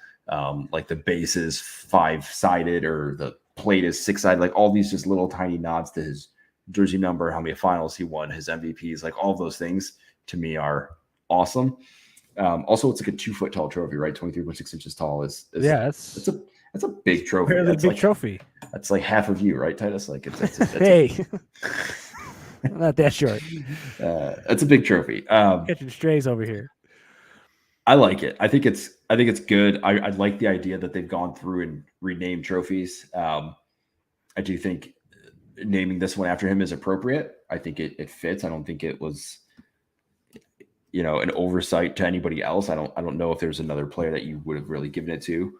S2: Like the base is 5-sided or the plate is 6-sided, like all these just little tiny nods to his jersey number, how many finals he won, his MVPs, like all of those things to me are awesome. Also, it's like a 2-foot tall trophy, right? 23.6 inches tall is that's a big trophy.
S1: That's big trophy.
S2: That's like half of you, right, Titus? Like it's
S1: hey, not that short.
S2: It's a big trophy.
S1: Catching strays over here.
S2: I like it. I think it's good. I like the idea that they've gone through and renamed trophies. I do think naming this one after him is appropriate. I think it fits. I don't think it was, an oversight to anybody else. I don't know if there's another player that you would have really given it to.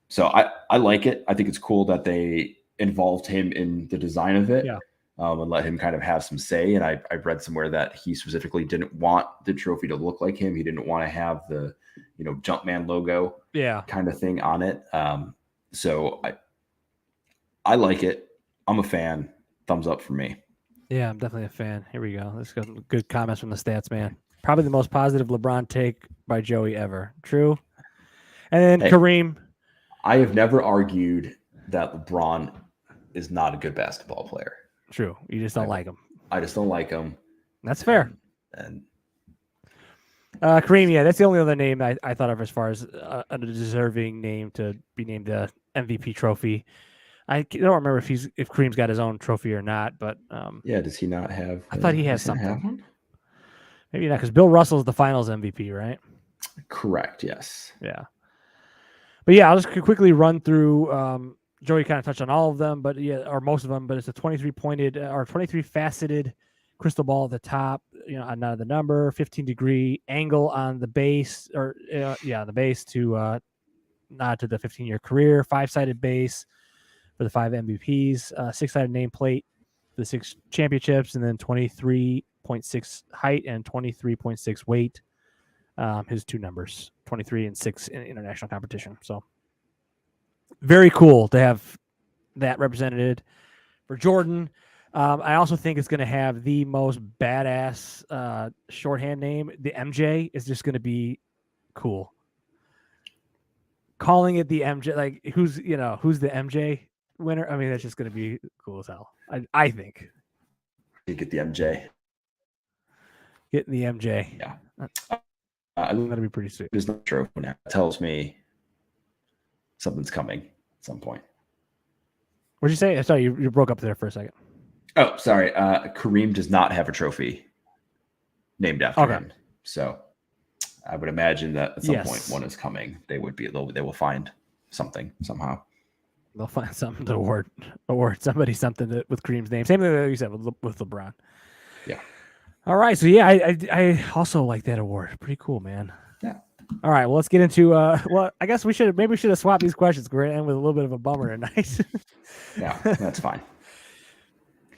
S2: So I like it. I think it's cool that they involved him in the design of it.
S1: Yeah.
S2: And let him kind of have some say. And I read somewhere that he specifically didn't want the trophy to look like him. He didn't want to have the, Jumpman logo kind of thing on it. So I like it. I'm a fan. Thumbs up for me.
S1: Yeah, I'm definitely a fan. Here we go. Let's go. Good comments from the stats man. Probably the most positive LeBron take by Joey ever. True. And then Kareem.
S2: I have never argued that LeBron is not a good basketball player.
S1: True. You just don't like him.
S2: I just don't like him.
S1: That's fair.
S2: And
S1: Kareem, yeah, that's the only other name I thought of as far as a deserving name to be named the MVP trophy. I don't remember if Kareem's got his own trophy or not, but
S2: does he not have?
S1: I thought he has something. Maybe not, because Bill Russell's the Finals MVP, right?
S2: Correct. Yes.
S1: Yeah. But yeah, I'll just quickly run through. Joey kind of touched on all of them, or most of them. But it's a 23-pointed or 23-faceted crystal ball at the top. Not the number, 15-degree angle on the base, or the base to nod to the 15-year career. 5-sided base for the 5 MVPs. 6-sided nameplate for the 6 championships, and then 23.6 height and 23.6 weight. His 2 numbers, 23 and 6 in international competition. So very cool to have that represented for Jordan. I also think it's going to have the most badass shorthand name. The MJ is just going to be cool. Calling it the MJ, like who's the MJ winner? I mean, that's just going to be cool as hell. I think.
S2: You get the MJ.
S1: Getting the MJ.
S2: Yeah.
S1: That'd be pretty sweet.
S2: There's no trophy now. It tells me something's coming at some point.
S1: What'd you say? Sorry, you broke up there for a second.
S2: Oh, sorry. Kareem does not have a trophy named after him. So I would imagine that at some point one is coming. They will find something somehow.
S1: They'll find something to award somebody something with Kareem's name. Same thing that you said with LeBron.
S2: Yeah.
S1: All right. So yeah, I also like that award. Pretty cool, man.
S2: Yeah.
S1: All right. Well, let's get into well, I guess we should have swapped these questions. We're gonna end with a little bit of a bummer tonight.
S2: Yeah, that's fine.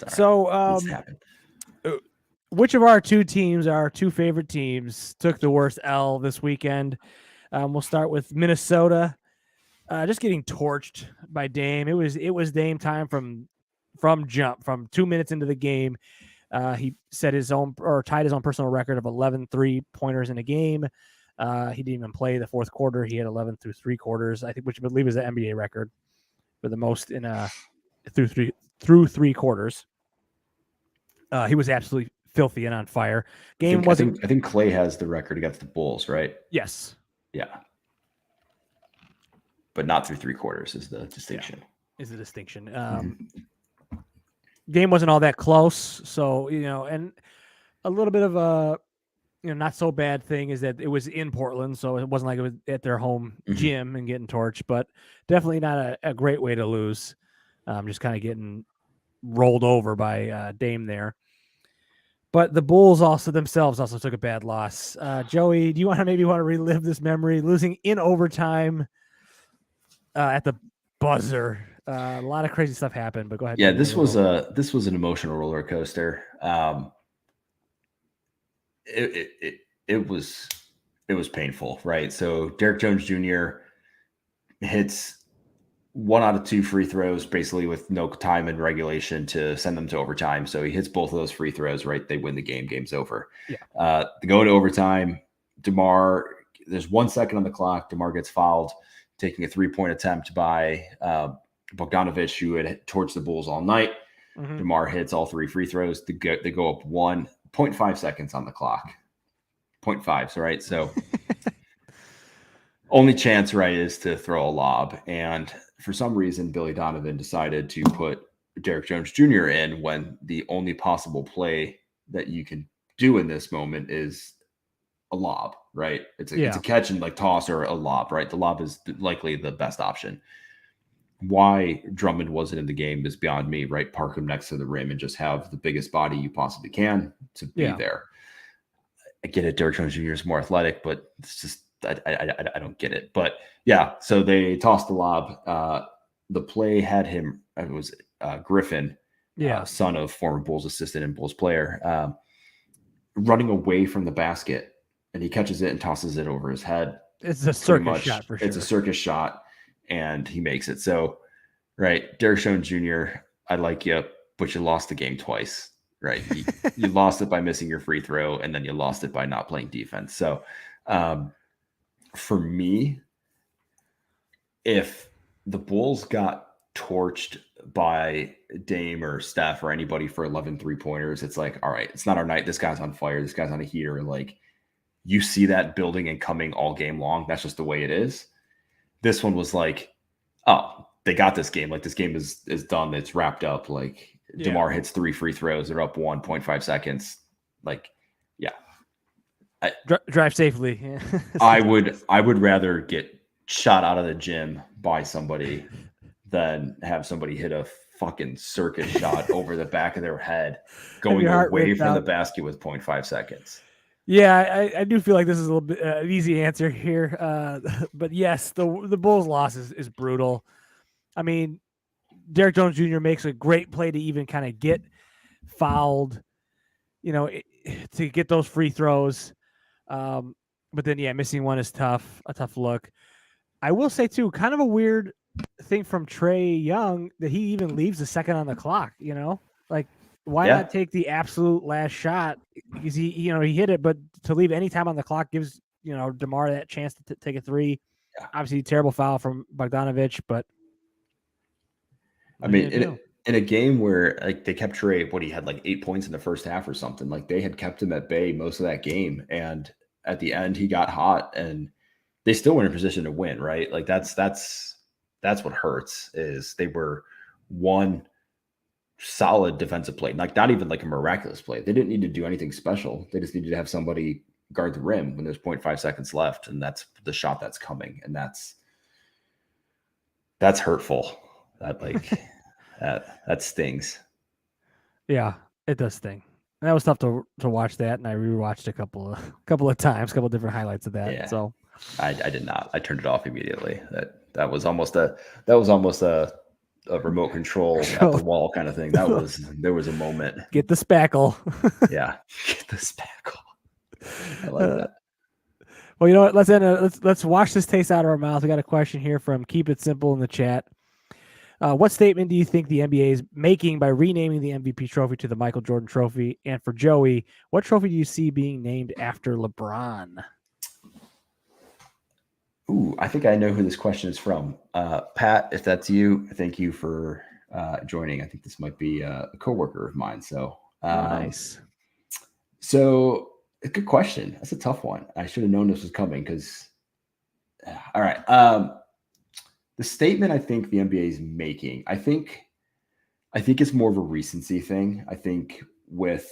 S1: So which of our 2 teams, our 2 favorite teams, took the worst L this weekend? We'll start with Minnesota. Just getting torched by Dame. It was Dame time from jump, from 2 minutes into the game. He set his own, or tied his own personal record of 11 3-pointers in a game. He didn't even play the fourth quarter. He had 11 through 3 quarters, I think, which I believe is the NBA record for the most in through 3 quarters. He was absolutely filthy and on fire. I
S2: think Clay has the record against the Bulls, right?
S1: Yes.
S2: Yeah. But not through 3 quarters is the distinction.
S1: Yeah, is the distinction. Game wasn't all that close, so and a little bit of a not so bad thing is that it was in Portland, so it wasn't like it was at their home gym and getting torched, but definitely not a great way to lose. Just kind of getting rolled over by Dame there. But the Bulls themselves took a bad loss. Joey, do you want to relive this memory? Losing in overtime at the buzzer. A lot of crazy stuff happened, but go ahead.
S2: Yeah, this was an emotional roller coaster. It was painful, right? So Derek Jones Jr. hits 1 out of 2 free throws, basically with no time in regulation to send them to overtime. So he hits both of those free throws, right? They win the game. Game's over.
S1: Yeah.
S2: They go to overtime. DeMar, there's 1 second on the clock. DeMar gets fouled, taking a 3-point attempt by Bogdanovic, who had torched the Bulls all night.
S1: Mm-hmm.
S2: DeMar hits all 3 free throws. They go up 1.5 seconds on the clock. 0.5, right? So only chance, right, is to throw a lob. And for some reason, Billy Donovan decided to put Derek Jones Jr. in when the only possible play that you can do in this moment is a lob, right? It's a catch and like toss or a lob, right? The lob is likely the best option. Why Drummond wasn't in the game is beyond me, right? Park him next to the rim and just have the biggest body you possibly can to be there. I get it. Derek Jones Jr. is more athletic, but it's just I don't get it. But yeah, so they tossed the lob. The play had him. It was Griffin, son of former Bulls assistant and Bulls player, running away from the basket, and he catches it and tosses it over his head.
S1: It's a circus shot for sure.
S2: It's a circus shot, and he makes it. So, right, Derek Jones Jr., I like you, but you lost the game twice. Right. You lost it by missing your free throw, and then you lost it by not playing defense. So for me, if the Bulls got torched by Dame or Steph or anybody for 11 3-pointers, it's like, all right, it's not our night. This guy's on fire. This guy's on a heater. Like, you see that building and coming all game long. That's just the way it is. This one was like, oh, they got this game. Like, this game is done. It's wrapped up. Like, DeMar hits 3 free throws. They're up 1.5 seconds. Like, yeah.
S1: Drive safely.
S2: I would rather get shot out of the gym by somebody than have somebody hit a fucking circus shot over the back of their head going away from the basket with 0.5 seconds.
S1: Yeah, I do feel like this is a little bit an easy answer here. But yes, the Bulls' loss is brutal. I mean, Derek Jones Jr. makes a great play to even kind of get fouled, to get those free throws. But then, missing one is tough, a tough look. I will say, too, kind of a weird thing from Trae Young that he even leaves the second on the clock, Like, why not take the absolute last shot? Because he hit it, but to leave any time on the clock gives, DeMar that chance to take a three. Yeah. Obviously, terrible foul from Bogdanović, but
S2: I mean, in a game where like they kept Trae, he had like 8 points in the first half or something. Like, they had kept him at bay most of that game, and at the end he got hot, and they still were in a position to win. Right? Like that's what hurts is they were one solid defensive play, like not even like a miraculous play. They didn't need to do anything special. They just needed to have somebody guard the rim when there's 0.5 seconds left, and that's the shot that's coming, and that's hurtful. That like that stings.
S1: Yeah, it does sting. And that was tough to watch that, and I rewatched a couple of times, a couple of different highlights of that. Yeah. So
S2: I did not. I turned it off immediately. That was almost a remote control at the wall kind of thing. There was a moment.
S1: Get the spackle.
S2: Yeah, get the spackle. I like that.
S1: Well, you know what? Let's wash this taste out of our mouth. We got a question here from Keep It Simple in the chat. What statement do you think the NBA is making by renaming the MVP trophy to the Michael Jordan Trophy? And for Joey, what trophy do you see being named after LeBron?
S2: Ooh, I think I know who this question is from. Pat, if that's you, thank you for joining. I think this might be a coworker of mine. So
S1: nice.
S2: So a good question. That's a tough one. I should have known this was coming because. All right. The statement I think the NBA is making, I think it's more of a recency thing. I think with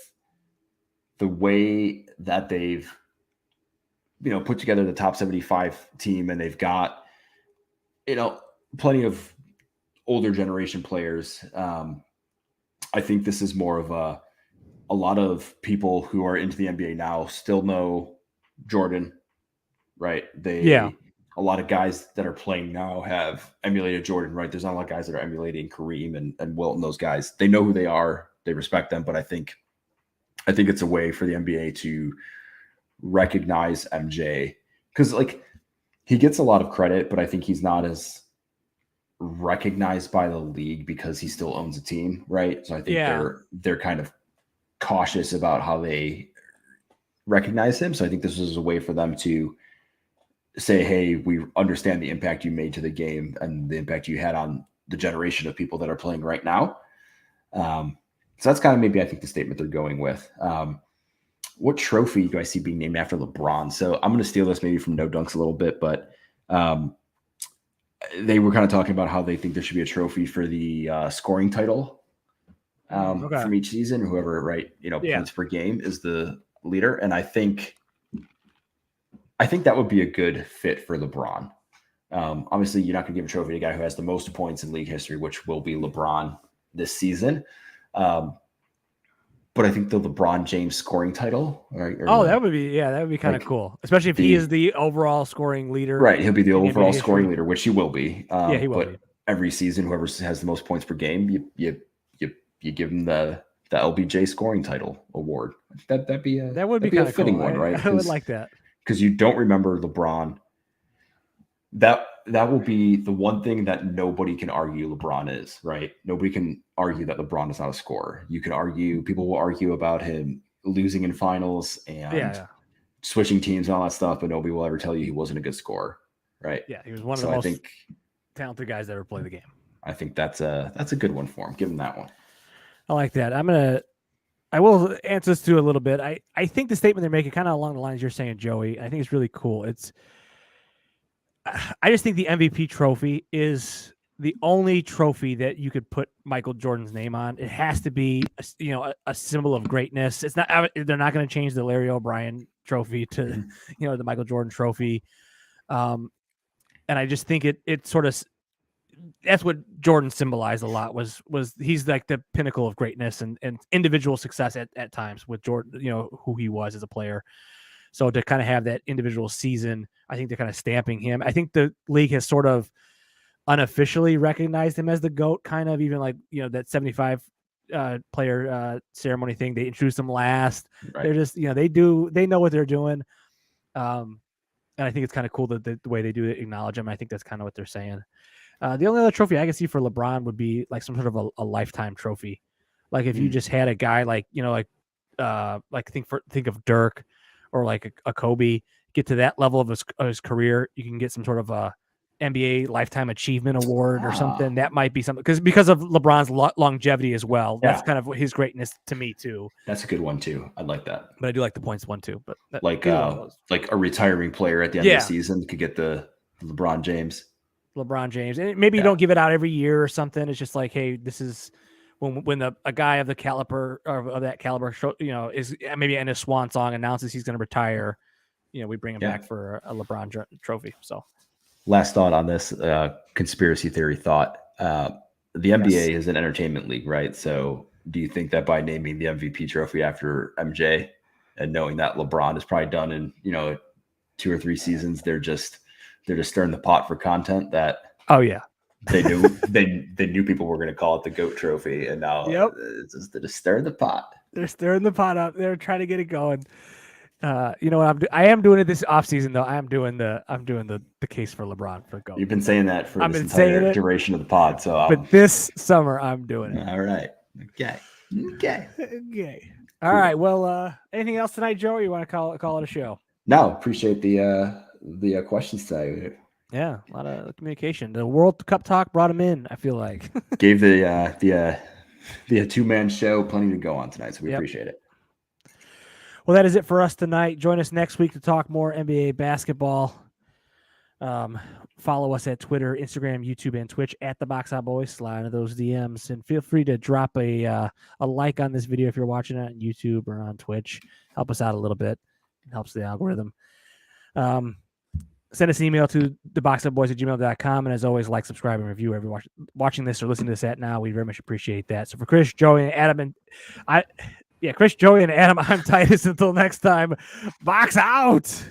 S2: the way that they've, put together the top 75 team, and they've got, plenty of older generation players. I think this is more of a lot of people who are into the NBA now still know Jordan, right? A lot of guys that are playing now have emulated Jordan, right? There's not a lot of guys that are emulating Kareem and Wilt and those guys. They know who they are. They respect them. But I think it's a way for the NBA to recognize MJ because, like, he gets a lot of credit, but I think he's not as recognized by the league because he still owns a team, right? So I think they're kind of cautious about how they recognize him. So I think this was a way for them to say, hey, we understand the impact you made to the game and the impact you had on the generation of people that are playing right now. So that's kind of maybe I think the statement they're going with. What trophy do I see being named after LeBron? So I'm going to steal this maybe from No Dunks a little bit, but they were kind of talking about how they think there should be a trophy for the scoring title from each season. Whoever, points per game is the leader. And I think I think that would be a good fit for LeBron. Obviously, you're not going to give a trophy to a guy who has the most points in league history, which will be LeBron this season. But I think the LeBron James scoring title.
S1: That would be kind of cool, especially if he is the overall scoring leader.
S2: Right, he'll be the overall scoring leader, which he will be.
S1: He will be.
S2: Every season, whoever has the most points per game, you give him the LBJ scoring title award. That would be a fitting
S1: cool.
S2: one, right?
S1: I would like that,
S2: because you don't remember LeBron. That will be the one thing that nobody can argue LeBron is, right? Nobody can argue that LeBron is not a scorer. People will argue about him losing in finals and switching teams and all that stuff, but nobody will ever tell you he wasn't a good scorer, right?
S1: Yeah, he was one of the most talented guys that ever played the game.
S2: I think that's a good one for him. Give him that one.
S1: I like that. I will answer this too a little bit. I think the statement they're making kind of along the lines you're saying, Joey. I think it's really cool. I just think the MVP trophy is the only trophy that you could put Michael Jordan's name on. It has to be, a symbol of greatness. It's not. They're not going to change the Larry O'Brien trophy to, the Michael Jordan trophy. And I just think it sort of, that's what Jordan symbolized a lot. Was he's like the pinnacle of greatness and individual success at times with Jordan. Who he was as a player. So to kind of have that individual season, I think they're kind of stamping him. I think the league has sort of unofficially recognized him as the GOAT, kind of, even like, that 75 player ceremony thing. They introduced him last. Right. They're just, they know what they're doing. And I think it's kind of cool that the way they do it, acknowledge him. I think that's kind of what they're saying. The only other trophy I can see for LeBron would be like some sort of a lifetime trophy. Like if you just had a guy like, think of Dirk, or like a Kobe, get to that level of his career, you can get some sort of a NBA Lifetime Achievement Award or something. That might be something because of LeBron's longevity as well. Yeah. That's kind of his greatness to me too.
S2: That's a good one too. I'd like that.
S1: But I do like the points one too. But
S2: like a retiring player at the end of the season could get the LeBron James.
S1: And maybe you don't give it out every year or something. It's just like, hey, this is when a guy of the caliber of that caliber, is maybe in a swan song announces he's going to retire, we bring him back for a LeBron trophy. So,
S2: last thought on this conspiracy theory thought: the NBA is an entertainment league, right? So, do you think that by naming the MVP trophy after MJ and knowing that LeBron is probably done in 2 or 3 seasons, they're just stirring the pot for content that?
S1: Oh yeah.
S2: They knew they knew people were going to call it the GOAT trophy, and now they're just stirring the pot.
S1: They're stirring the pot up. They're trying to get it going. I am doing it this offseason though. I'm doing the case for LeBron for GOAT.
S2: You've been saying that for this entire duration of the pod.
S1: But this summer I'm doing it.
S2: All right. Okay.
S1: All right. Well, anything else tonight, Joe? Or you want to call it a show?
S2: No. Appreciate the questions today.
S1: Yeah, a lot of communication. The World Cup talk brought him in, I feel like.
S2: Gave the 2-man show plenty to go on tonight, so we appreciate it.
S1: Well, that is it for us tonight. Join us next week to talk more NBA basketball. Follow us at Twitter, Instagram, YouTube, and Twitch at the Box Out Boys. Slide into those DMs, and feel free to drop a like on this video if you're watching it on YouTube or on Twitch. Help us out a little bit. It helps the algorithm. Send us an email to theboxoutboys@gmail.com. And as always, like, subscribe, and review everyone watching this or listening to this at now. We very much appreciate that. So for Chris, Joey, and Adam, Chris, Joey, and Adam, I'm Titus. Until next time, Box out.